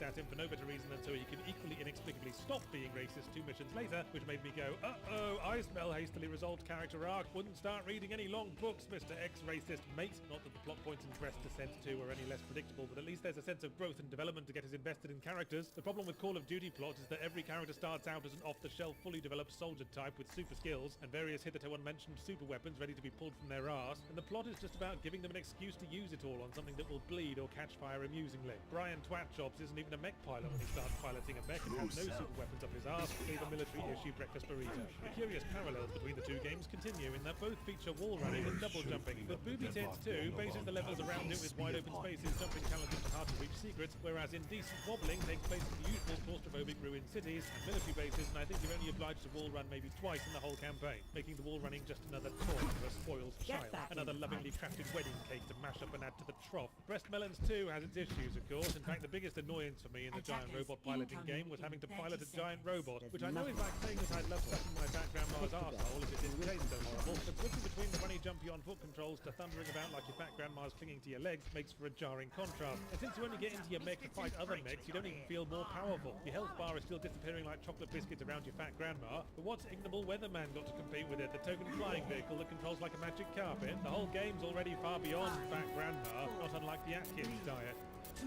at him for no better reason than so he can equally inexplicably stop being racist 2 missions later, which made me go, uh-oh, I smell hastily resolved character arc. Wouldn't start reading any long books, Mr. Ex-Racist Mate. Not that the plot points in Breast Descent 2 are any less predictable, but at least there's a sense of growth and development to get us invested in characters. The problem with Call of Duty plot is that every character starts out as an off-the-shelf, fully developed soldier type with super skills and various hitherto unmentioned super weapons ready to be pulled from their arse, and the plot is just about giving them an excuse to use it all on something that will bleed or catch fire amusingly. Brian Twatchops isn't even a mech pilot when he starts piloting a mech and has no super weapons up his arse, save a military-issue breakfast burrito. The curious parallels between the two games continue in that both feature wall running and double jumping, but Booby Tits 2 bases the levels around it with wide open spaces, jumping challenges and hard-to-reach secrets, whereas Indecent Wobbling takes place in the usual claustrophobic ruined cities and military bases, and I think you're only obliged to wall run maybe twice in the whole campaign, making the wall running just another toy for a spoiled child, another lovingly crafted wedding cake to mash up and add to the trough. Breast Melons 2 has its issues, of course. In fact, the biggest annoyance for me in the giant robot piloting game was having to pilot a giant robot, which I know is like saying that I'd love sucking my fat grandma's arsehole if it didn't taste so horrible, but switching between the runny jumpy on foot controls to thundering about like your fat grandma's clinging to your legs makes for a jarring contrast. And since you only get into your mech to fight other mechs, you don't even feel more powerful. Your health bar is still disappearing like chocolate biscuits around your fat grandma, but what's ignoble weatherman got to compete with it? The token flying vehicle that controls like a magic carpet? The whole game's already far beyond fat grandma, not unlike the Atkins diet. 2,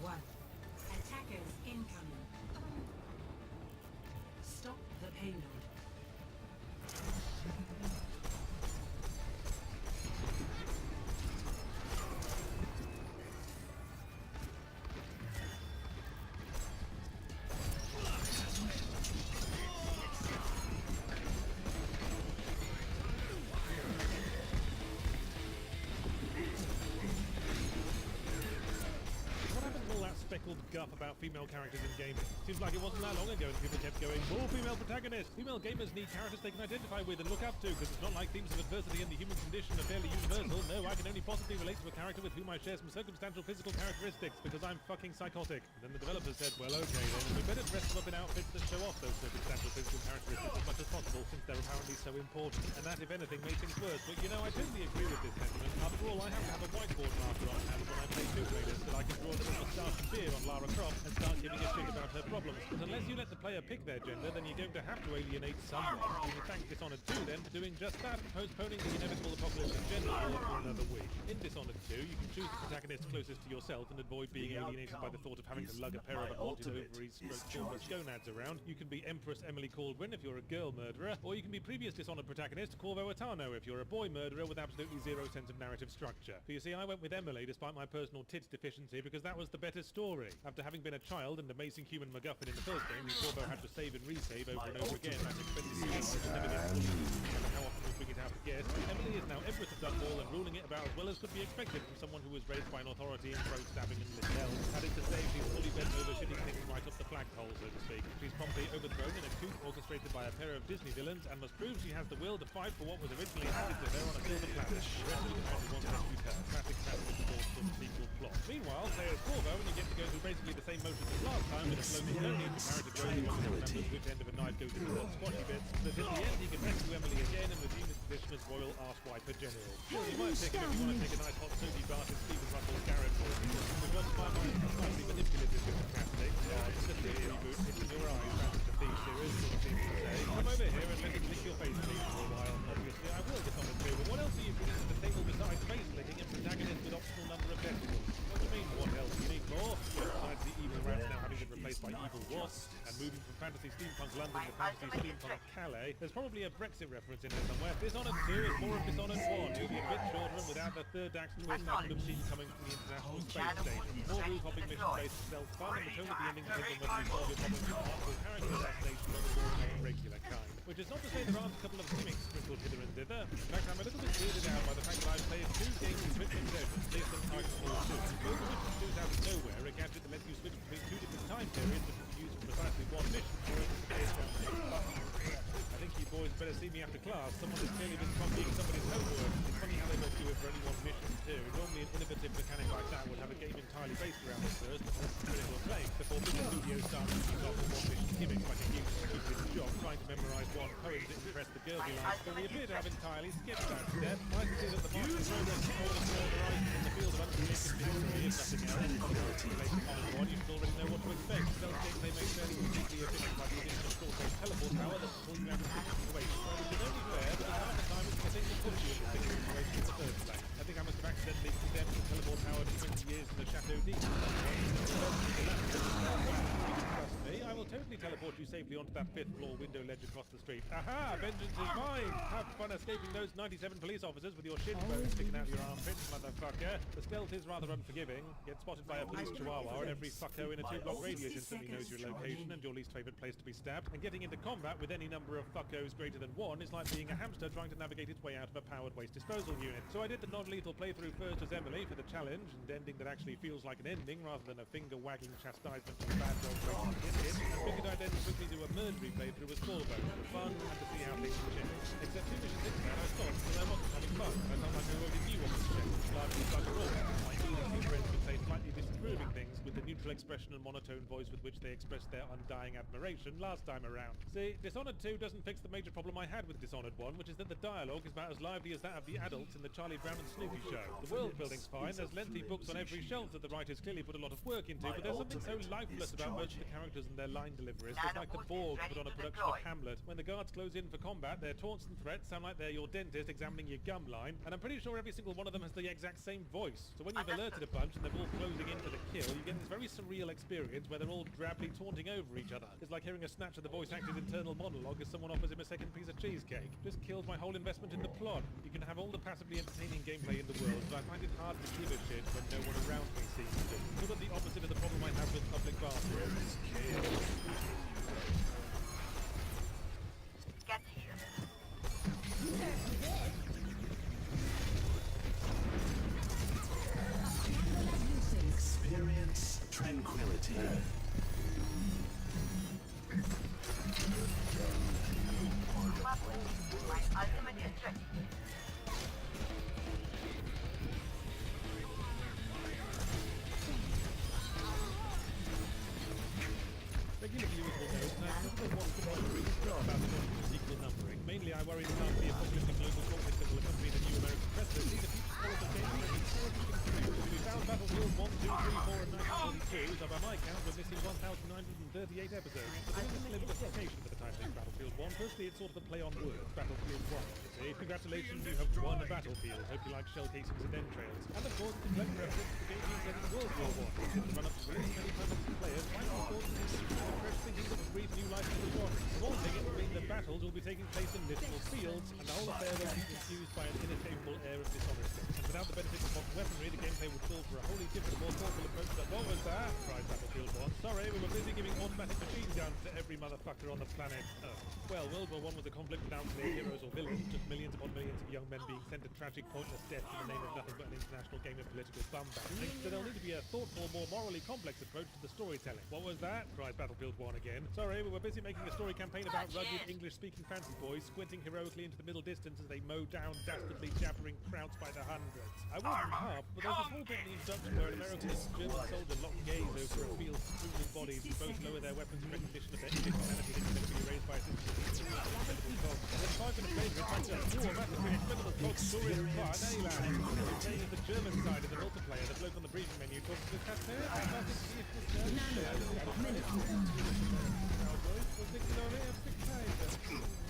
1. Attackers incoming. Stop the payload. Speckled guff about female characters in gaming. Seems like it wasn't that long ago and people kept going, more female protagonists! Female gamers need characters they can identify with and look up to, because it's not like themes of adversity and the human condition are fairly universal. No, I can only possibly relate to a character with whom I share some circumstantial physical characteristics, because I'm fucking psychotic. And then the developers said, well okay then, we better dress them up in outfits that show off those circumstantial physical characteristics as much as possible, since they're apparently so important. And that, if anything, made things worse. But you know, I totally agree with this sentiment. After all, I have to have a whiteboard marker on hand when I play Tomb Raider so that I can draw a little moustache and beard on Lara Croft and start giving a shit about her problems. But unless you let the player pick their gender, then you're going to have to alienate someone. You can thank Dishonored 2 then for doing just that, postponing the inevitable apocalypse of gender war for another week. In Dishonored 2, you can choose the protagonist closest to yourself and avoid being alienated by the thought of having to lug a pair of aborted ovaries stroke gonads around. You can be Empress Emily Caldwin if you're a girl murderer, or you can be previous Dishonored protagonist Corvo Atano if you're a boy murderer with absolutely zero sense of narrative structure. For you see, I went with Emily despite my personal tits deficiency because that was the better story. After having been a child and amazing human MacGuffin in the first game, who Corvo had to save and resave over and over again at expensive cost and never get fully, no matter how often we bring it out to guess, Emily is now Empress of Dunwall and ruling it about as well as could be expected from someone who was raised by an authority in throat stabbing and lit hell. Added to say, she's fully bent over shitting things right up the flagpole, so to speak. She's promptly overthrown in a coup orchestrated by a pair of Disney villains and must prove she has the will to fight for what was originally handed to her on a silver platter. The rest of the apparently wants to shoot her. Classic sort of sequel plot. Meanwhile, play as Corvo and you get to go through basically the same motions as last time with a floating pony and comparative road one remembers which end of a knife goes into certain squashy bits, but in the end he can rescue Emily again and redeem his position as Royal Arsewiper General. Sure, you might pick him if you want to take a nice hot soapy bath in Stephen Russell's garage for him. We've got to find one slightly manipulative with the casting. It's just a reboot, it's in your eyes, that's the Thief series, it seems to say. Come over here and let it lick your face please for a while. Obviously, I will get on with you, but what else are you bringing to the table besides face licking and protagonist with optional number of testicles? What do you mean, what else? You need more? Besides the evil rats now having been replaced by evil wasps, and moving from fantasy steampunk London to fantasy steampunk Calais, there's probably a Brexit reference in there somewhere. Dishonored 2 is more of Dishonored 1, maybe a bit shorter and without the third act twist I could have seen coming from the International Space Station. More roof-hopping mission-based stealth-fun, and the tone of the ending depends on whether you solve your problems with artful character assassination or the more regular kind. Which is not to say there aren't a couple of gimmicks sprinkled hither and thither. In fact, I'm a little bit weirded out by the fact that I've played 2 games in quick succession, based on Titanfall 2. Both of which produce out of nowhere a gadget that lets you switch between 2 different time periods that can be used for precisely one mission, or based on I think you boys better see me after class. Someone has clearly been copying somebody's homework. It's funny how they won't do it for any one mission too. Normally an innovative mechanic like that would have a game entirely based around it first, before critical acclaim, before big studios start using off one mission gimmicks like a huge stupid job trying to memorise one poem to impress the girly likes, but we appear to have entirely skipped that step. I can see that the Martian robots are all further in the field of uncreated mystery, if nothing else. Related common one, you should already you safely onto that 5th floor window ledge across the street. Aha! Vengeance is mine! Have fun escaping those 97 police officers with your shin bones sticking out your armpits, motherfucker. The stealth is rather unforgiving. Get spotted by a police chihuahua and every fucko in a 2-block radius instantly knows your location and your least favourite place to be stabbed. And getting into combat with any number of fuckos greater than 1 is like being a hamster trying to navigate its way out of a powered waste disposal unit. So I did the non-lethal playthrough first as Emily for the challenge, and ending that actually feels like an ending rather than a finger-wagging chastisement from bad dog racing it, and figured I'd then quickly do a murdery playthrough as Corvo for fun and to see how things change. Except 2 missions into that I stopped because I wasn't having fun. I felt like I already knew what was checked, largely bugger all. My English friends would say slightly disapproving things with the neutral expression and monotone voice with which they expressed their undying admiration last time around. See, Dishonored 2 doesn't fix the major problem I had with Dishonored 1, which is that the dialogue is about as lively as that of the adults in the Charlie Brown and Snoopy show. The world building's fine, there's lengthy books on every shelf that the writers clearly put a lot of work into, but there's something so lifeless about most of the characters and their line deliveries. It's like the Borg put on a production of Hamlet. When the guards close in for combat, their taunts and threats sound like they're your dentist examining your gum line, and I'm pretty sure every single one of them has the exact same voice. So when you've alerted a bunch and they're all closing into the kill, you get this very surreal experience where they're all drably taunting over each other. It's like hearing a snatch of the voice actor's internal monologue as someone offers him a second piece of cheesecake. Just kills my whole investment in the plot. You can have all the passively entertaining gameplay in the world, but I find it hard to give a shit when no one around me seems to. Sort of the opposite of the problem I have with public bathrooms. Get here. Experience tranquility. My ultimate interest. Regular viewers will know that I never want to worry about the equal numbering. Mainly I worry about the apocalyptic global conflict that will accompany the new American presidency. The future scholars of games are terribly confused. We found Battlefield 1, 2, 3, 4 and 1942, so by my count we're missing 1,938 episodes. But there is a slim justification for the title of Battlefield 1. Firstly, it's sort of a play on words. Battlefield 1, you see. Congratulations, you have won a battlefield. Hope you like shell casings and entrails. And of course, it's a clever reference to the game being set in World War I. In the run-up to release, many promising players might have thought that this is fresh thinking that would breathe new life into the genre. Small thing, it will mean that battles will be taking place in literal fields, and the whole affair will be confused by an inescapable air of dishonesty. And without the benefit of modern weaponry, the gameplay would call for a wholly different, more thoughtful approach to what was that? Cried Battlefield 1. Sorry, we were busy giving automatic machine guns to every motherfucker on the planet. Well, World War I was a conflict without clear heroes or villains, just millions upon millions of young men being sent to tragic, pointless death in the name of nothing but an international game of political bum-bashing. So there'll need to be a thoughtful, more morally complex approach to the storytelling. What was that? Cried Battlefield 1 again. Sorry, we were busy making a story campaign about rugged, English-speaking fancy boys squinting heroically into the middle distance as they mow down dastardly jabbering krauts by the hundreds. I wouldn't harp, but there's a small bit in the introduction where an American and German soldier lock gaze over a field strewn with bodies and both lower their weapons in recognition of their inhumanity thinking they could be raised by a system of incredible cogs. And then 5 minutes later, it's like a war, that has been incredible cogs, story is fun, eh, lad? You're playing as the German side of the multiplayer, the bloke on the briefing menu talks to the captain.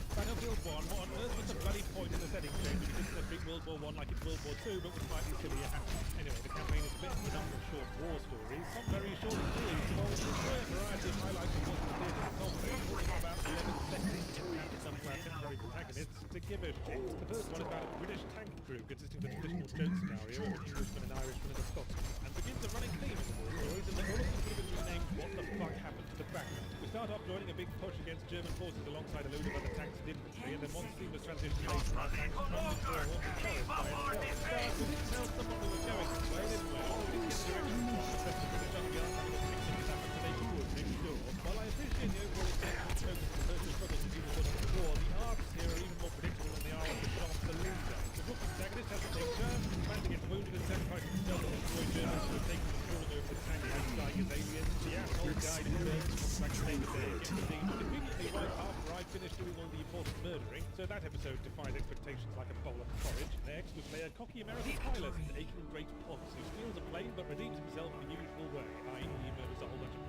Battlefield 1, what on earth was the bloody point in the setting change when you didn't treat World War I like it's World War II, but with slightly sillier hats? Anyway, the campaign is a bit of a number of short war stories, some very short and silly, involving a rare variety of highlights of what's the theatre of conflict, talking about 11 settings and some of our temporary protagonists to give a shit. The first one is about a British tank crew consisting of a traditional joke scenario of an Englishman, an Irishman and a Scotsman, and begins a running theme in the war stories, and all of them could have been renamed What the Fuck Happened to the Background. We start off joining a big push against German forces alongside a load of other tanks and infantry, and then once seamless transition later, our tanks crumble through a haunted forest by itself. We didn't tell someone we were going this way, didn't we? We didn't get directions from the best of the British Army having a fix that happened to make a wood next door. While I appreciate the overall intention and focus on the personal struggles of people caught up in the war, the arcs here are even more predictable than they are on the shot of the leader. The book protagonist has a picture, man to get wounded and sent fighting himself and destroy Germans who have taken control over the tank and dying as aliens. The asshole guy deserves to come back to save the day. Indeed, conveniently right after I finished doing all the important murdering, so that episode defies expectations like a bowl of porridge. Next, we play a cocky American pilot, an aching great Potts, who steals a plane but redeems himself in the usual way, i.e. he murders a whole bunch of